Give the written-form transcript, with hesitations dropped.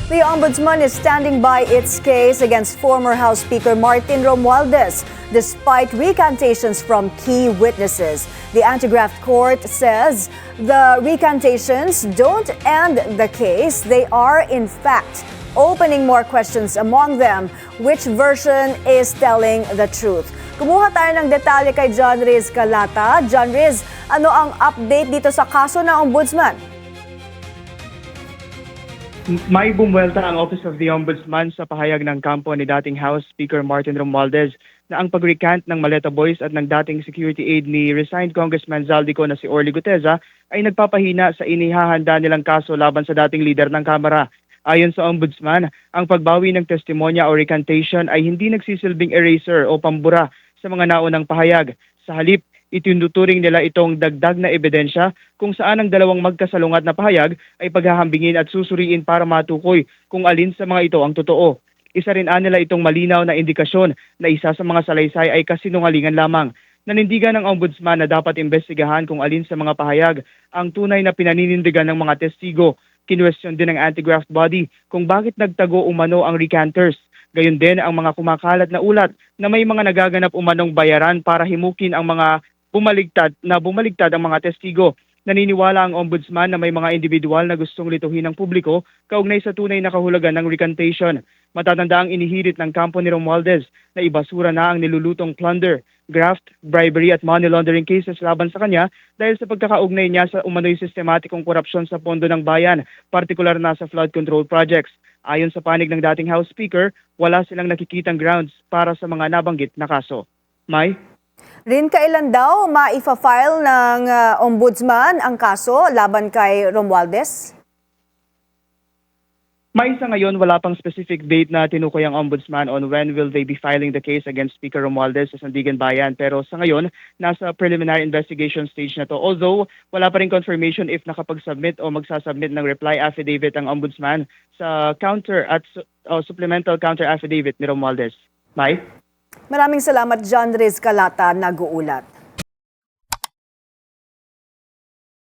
The Ombudsman is standing by its case against former House Speaker Martin Romualdez, despite recantations from key witnesses. The Anti-Graft Court says the recantations don't end the case. They are, in fact, opening more questions among them. Which version is telling the truth? Kumuha tayo ng detalye kay John Riz Calata. John Riz, ano ang update dito sa kaso ng Ombudsman? May bumwelta ang Office of the Ombudsman sa pahayag ng kampo ni dating House Speaker Martin Romualdez na ang pag-recant ng Maleta Boys at ng dating security aide ni resigned Congressman Zaldico na si Orly Guteza ay nagpapahina sa inihahanda nilang kaso laban sa dating leader ng Kamara. Ayon sa Ombudsman, ang pagbawi ng testimonya o recantation ay hindi nagsisilbing eraser o pambura sa mga naunang pahayag. Sa halip, itinuturing nila itong dagdag na ebidensya kung saan ang dalawang magkasalungat na pahayag ay paghahambingin at susuriin para matukoy kung alin sa mga ito ang totoo. Isa rin nila itong malinaw na indikasyon na isa sa mga salaysay ay kasinungalingan lamang. Nanindigan ng Ombudsman na dapat imbestigahan kung alin sa mga pahayag ang tunay na pinaninindigan ng mga testigo. Kinwestiyon din ng anti-graft body kung bakit nagtago umano ang recanters. Gayon din ang mga kumakalat na ulat na may mga nagaganap umanong bayaran para himukin ang mga bumaligtad ang mga testigo. Naniniwala ang Ombudsman na may mga individual na gustong lituhin ng publiko kaugnay sa tunay na kahulugan ng recantation. Matatanda ang inihirit ng kampo ni Romualdez na ibasura na ang nilulutong plunder, graft, bribery at money laundering cases laban sa kanya dahil sa pagkakaugnay niya sa umano'y sistematikong korupsyon sa pondo ng bayan, partikular na sa flood control projects. Ayon sa panig ng dating House Speaker, wala silang nakikitang grounds para sa mga nabanggit na kaso. May? Rin kailan daw maifa-file ng Ombudsman ang kaso laban kay Romualdez? May sa ngayon, wala pang specific date na tinukoy ang Ombudsman on when will they be filing the case against Speaker Romualdez sa Sandigan Bayan. Pero sa ngayon, nasa preliminary investigation stage na to. Although, wala pa rin confirmation if nakapag-submit o magsasubmit ng reply affidavit ang Ombudsman sa counter at supplemental counter affidavit ni Romualdez. May? Maraming salamat, John Riz Calata, nag-uulat.